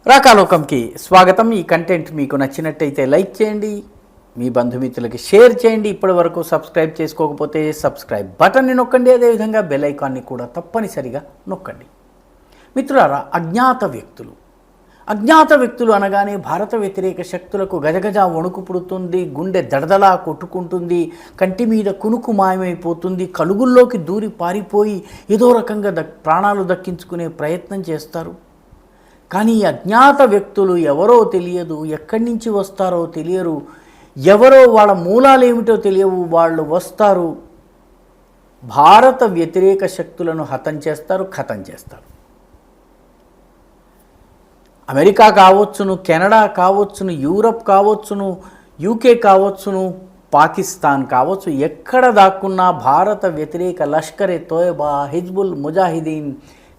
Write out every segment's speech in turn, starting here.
రాకాలోకంకి స్వాగతం. ఈ కంటెంట్ మీకు నచ్చినట్టయితే లైక్ చేయండి, మీ బంధుమిత్రులకి షేర్ చేయండి. ఇప్పటి వరకు సబ్స్క్రైబ్ చేసుకోకపోతే సబ్స్క్రైబ్ బటన్ని నొక్కండి, అదేవిధంగా బెల్ ఐకాన్ని కూడా తప్పనిసరిగా నొక్కండి. మిత్రులారా, అజ్ఞాత వ్యక్తులు అనగానే భారత వ్యతిరేక శక్తులకు గజగజ వణుకు పుడుతుంది, గుండె దడదలా కొట్టుకుంటుంది, కంటి మీద కునుకు మాయమైపోతుంది, కలుగుల్లోకి దూరి పారిపోయి ఏదో రకంగా ప్రాణాలు దక్కించుకునే ప్రయత్నం చేస్తారు. కానీ ఈ అజ్ఞాత వ్యక్తులు ఎవరో తెలియదు, ఎక్కడి నుంచి వస్తారో తెలియరు, ఎవరో వాళ్ళ మూలాలు ఏమిటో తెలియవు. వాళ్ళు వస్తారు, భారత వ్యతిరేక శక్తులను ఖతం చేస్తారు. అమెరికా కావచ్చును, కెనడా కావచ్చును, యూరప్ కావచ్చును, యూకే కావచ్చును, పాకిస్తాన్ కావచ్చు, ఎక్కడ దాక్కున్నా భారత వ్యతిరేక లష్కరే తోయబా, హిజ్బుల్ ముజాహిదీన్,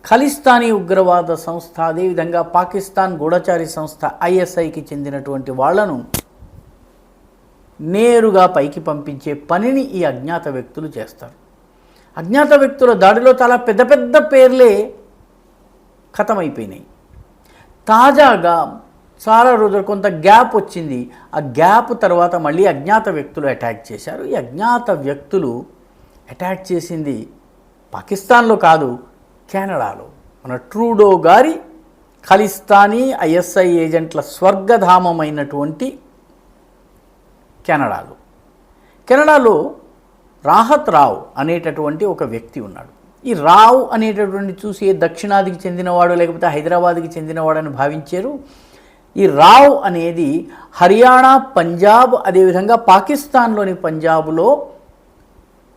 ఖలిస్తానీ ఉగ్రవాద సంస్థ, అదేవిధంగా పాకిస్తాన్ గూఢచారి సంస్థ ఐఎస్ఐకి చెందినటువంటి వాళ్లను నేరుగా పైకి పంపించే పనిని ఈ అజ్ఞాత వ్యక్తులు చేస్తారు. అజ్ఞాత వ్యక్తుల దాడిలో చాలా పెద్ద పెద్ద పేర్లే ఖతమైపోయినాయి. తాజాగా చాలా రోజులు కొంత గ్యాప్ వచ్చింది. ఆ గ్యాప్ తర్వాత మళ్ళీ అజ్ఞాత వ్యక్తులు అటాక్ చేశారు. ఈ అజ్ఞాత వ్యక్తులు అటాక్ చేసింది పాకిస్తాన్లో కాదు, కెనడాలో. మన ట్రూడో గారి ఖలిస్తానీ ఐఎస్ఐ ఏజెంట్ల స్వర్గధామమైనటువంటి కెనడాలో రాహత్ రావ్ అనేటటువంటి ఒక వ్యక్తి ఉన్నాడు. ఈ రావ్ అనేటటువంటి చూసి దక్షిణాదికి చెందినవాడు లేకపోతే హైదరాబాద్కి చెందినవాడని భావించారు. ఈ రావ్ అనేది హర్యానా, పంజాబ్, అదేవిధంగా పాకిస్తాన్లోని పంజాబ్లో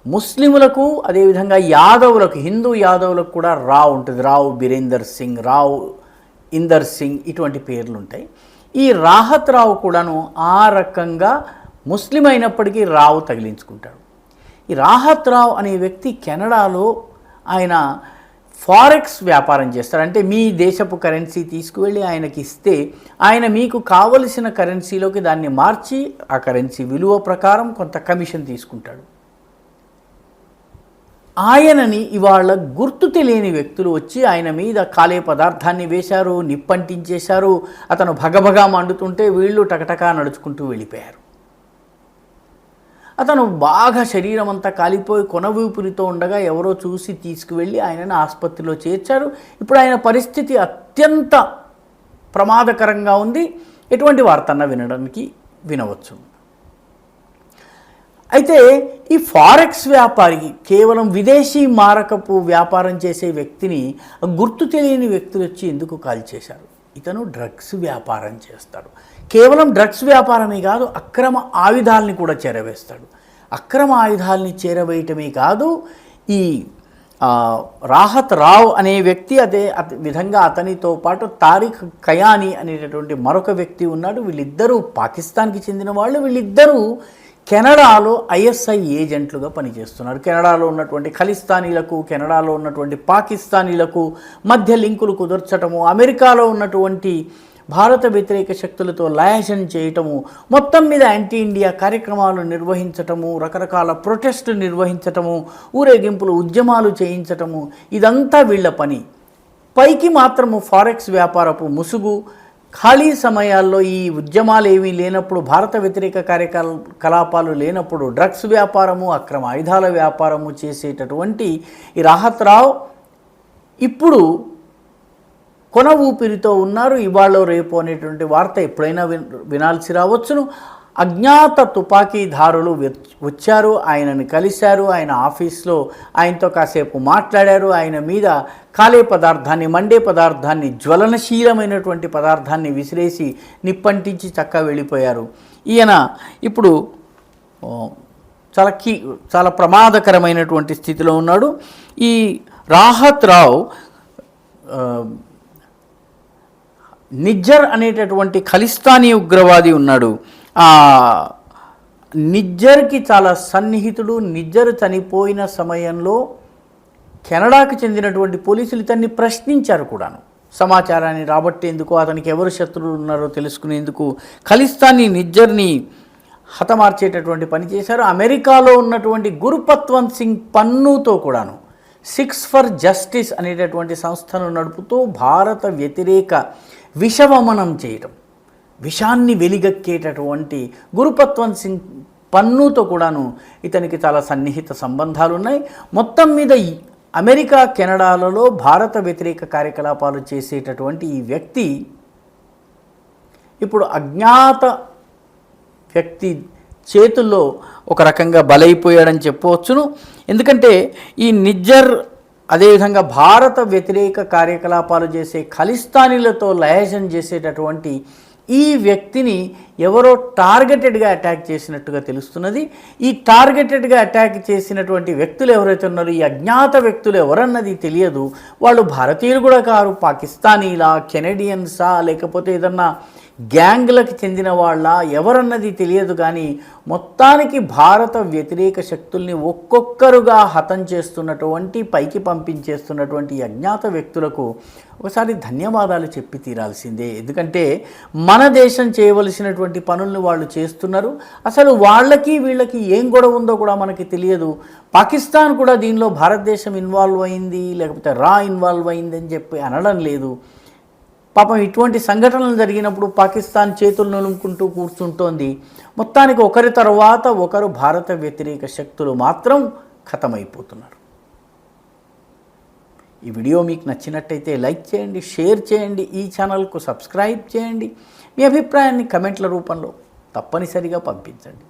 ముస్లిములకు, అదేవిధంగా యాదవులకు, హిందూ యాదవులకు కూడా రావ్ ఉంటుంది. రావ్ బీరేందర్ సింగ్, రావ్ ఇందర్ సింగ్, ఇటువంటి పేర్లు ఉంటాయి. ఈ రాహత్ రావు కూడాను ఆ రకంగా ముస్లిం అయినప్పటికీ రావు తగిలించుకుంటాడు. ఈ రాహత్ రావ్ అనే వ్యక్తి కెనడాలో ఆయన ఫారెక్స్ వ్యాపారం చేస్తారు. అంటే మీ దేశపు కరెన్సీ తీసుకువెళ్ళి ఆయనకి ఇస్తే ఆయన మీకు కావలసిన కరెన్సీలోకి దాన్ని మార్చి ఆ కరెన్సీ విలువ ప్రకారం కొంత కమిషన్ తీసుకుంటాడు. ఆయనని ఇవాళ గుర్తు తెలియని వ్యక్తులు వచ్చి ఆయన మీద కాలే పదార్థాన్ని వేశారు, నిప్పంటించేశారు. అతను భగభగా మండుతుంటే వీళ్ళు టకటకా నడుచుకుంటూ వెళ్ళిపోయారు. అతను బాగా శరీరం అంతా కాలిపోయి కొన ఊపిరితో ఉండగా ఎవరో చూసి తీసుకువెళ్ళి ఆయనను ఆసుపత్రిలో చేర్చారు. ఇప్పుడు ఆయన పరిస్థితి అత్యంత ప్రమాదకరంగా ఉంది. ఎటువంటి వార్తన్నా వినవచ్చు. అయితే ఈ ఫారెక్స్ వ్యాపారి కేవలం విదేశీ మారకపు వ్యాపారం చేసే వ్యక్తిని గుర్తు తెలియని వ్యక్తులు వచ్చి ఎందుకు కాల్ చేశారు? ఇతను డ్రగ్స్ వ్యాపారం చేస్తాడు. కేవలం డ్రగ్స్ వ్యాపారమే కాదు, అక్రమ ఆయుధాలని కూడా చేరవేస్తాడు. అక్రమ ఆయుధాలని చేరవేయటమే కాదు, ఈ రాహత్ రావ్ అనే వ్యక్తి, అదే విధంగా అతనితో పాటు తారిక్ కయానీ అనేటటువంటి మరొక వ్యక్తి ఉన్నాడు. వీళ్ళిద్దరూ పాకిస్తాన్కి చెందిన వాళ్ళు. వీళ్ళిద్దరూ కెనడాలో ఐఎస్ఐ ఏజెంట్లుగా పనిచేస్తున్నారు. కెనడాలో ఉన్నటువంటి ఖలిస్తానీలకు, కెనడాలో ఉన్నటువంటి పాకిస్తానీలకు మధ్య లింకులు కుదర్చటము, అమెరికాలో ఉన్నటువంటి భారత వ్యతిరేక శక్తులతో లయాషన్ చేయటము, మొత్తం మీద యాంటీ ఇండియా కార్యక్రమాలు నిర్వహించటము, రకరకాల ప్రొటెస్టులు నిర్వహించటము, ఊరేగింపులు, ఉద్యమాలు చేయించటము, ఇదంతా వీళ్ళ పని. పైకి మాత్రము ఫారెక్స్ వ్యాపారపు ముసుగు. ఖాళీ సమయాల్లో ఈ ఉద్యమాలు ఏమీ లేనప్పుడు, భారత వ్యతిరేక కార్యకలాపాలు లేనప్పుడు డ్రగ్స్ వ్యాపారము, అక్రమ ఆయుధాల వ్యాపారము చేసేటటువంటి ఈ రాహత్ రావ్ ఇప్పుడు కొన ఊపిరితో ఉన్నారు. ఇవాళ రేపు అనేటువంటి వార్త ఎప్పుడైనా వినాల్సి రావచ్చును. అజ్ఞాత తుపాకీదారులు వచ్చారు, ఆయనని కలిశారు, ఆయన ఆఫీస్లో ఆయనతో కాసేపు మాట్లాడారు. ఆయన మీద కాలే పదార్థాన్ని, మండే పదార్థాన్ని, జ్వలనశీలమైనటువంటి పదార్థాన్ని విసిరేసి నిప్పంటించి చక్కా వెళ్ళిపోయారు. ఈయన ఇప్పుడు చాలా ప్రమాదకరమైనటువంటి స్థితిలో ఉన్నాడు. ఈ రాహత్ రావ్ నిజ్జర్ అనేటటువంటి ఖలిస్తానీ ఉగ్రవాది ఉన్నాడు. నిజ్జర్కి చాలా సన్నిహితుడు. నిజ్జర్ చనిపోయిన సమయంలో కెనడాకి చెందినటువంటి పోలీసులు ఇతన్ని ప్రశ్నించారు కూడాను. సమాచారాన్ని రాబట్టేందుకు, అతనికి ఎవరు శత్రువులు ఉన్నారో తెలుసుకునేందుకు ఖలిస్తానీ నిజ్జర్ని హతమార్చేటటువంటి పని చేశారు. అమెరికాలో ఉన్నటువంటి గురుపత్వంత్ సింగ్ పన్నుతో కూడాను సిక్స్ ఫర్ జస్టిస్ అనేటటువంటి సంస్థను నడుపుతూ భారత వ్యతిరేక విషవమనం చేయటం, విషాన్ని వెలిగక్కేటటువంటి గురుపత్వంత్ సింగ్ పన్నుతో కూడాను ఇతనికి చాలా సన్నిహిత సంబంధాలు ఉన్నాయి. మొత్తం మీద అమెరికా, కెనడాలలో భారత వ్యతిరేక కార్యకలాపాలు చేసేటటువంటి ఈ వ్యక్తి ఇప్పుడు అజ్ఞాత వ్యక్తి చేతుల్లో ఒక రకంగా బలైపోయాడని చెప్పవచ్చును. ఎందుకంటే ఈ నిజ్జర్, అదేవిధంగా భారత వ్యతిరేక కార్యకలాపాలు చేసే ఖలిస్తానీలతో లయజన్ చేసేటటువంటి ఈ వ్యక్తిని ఎవరో టార్గెటెడ్గా అటాక్ చేసినట్టుగా తెలుస్తున్నది. ఈ టార్గెటెడ్గా అటాక్ చేసినటువంటి వ్యక్తులు ఎవరైతే ఉన్నారో, ఈ అజ్ఞాత వ్యక్తులు ఎవరన్నది తెలియదు. వాళ్ళు భారతీయులు కూడా కారు, పాకిస్తానీలా, కెనడియన్సా, లేకపోతే ఏదన్నా గ్యాంగ్లకు చెందిన వాళ్ళ ఎవరన్నది తెలియదు. కానీ మొత్తానికి భారత వ్యతిరేక శక్తుల్ని ఒక్కొక్కరుగా హతం చేస్తున్నటువంటి, పైకి పంపించేస్తున్నటువంటి అజ్ఞాత వ్యక్తులకు ఒకసారి ధన్యవాదాలు చెప్పి తీరాల్సిందే. ఎందుకంటే మన దేశం చేయవలసినటువంటి పనులను వాళ్ళు చేస్తున్నారు. అసలు వాళ్ళకి వీళ్ళకి ఏం గొడవ ఉందో కూడా మనకి తెలియదు. పాకిస్తాన్ కూడా దీనిలో భారతదేశం ఇన్వాల్వ్ అయింది, లేకపోతే ఇన్వాల్వ్ అయింది అని చెప్పి అనడం లేదు. పాపం ఇటువంటి సంఘటనలు జరిగినప్పుడు పాకిస్తాన్ చేతులు నిలుముకుంటూ కూర్చుంటోంది. మొత్తానికి ఒకరి తర్వాత ఒకరు భారత వ్యతిరేక శక్తులు మాత్రం ఖతమైపోతున్నారు. ఈ వీడియో మీకు నచ్చినట్టయితే లైక్ చేయండి, షేర్ చేయండి, ఈ ఛానల్కు సబ్స్క్రైబ్ చేయండి. మీ అభిప్రాయాన్ని కమెంట్ల రూపంలో తప్పనిసరిగా పంపించండి.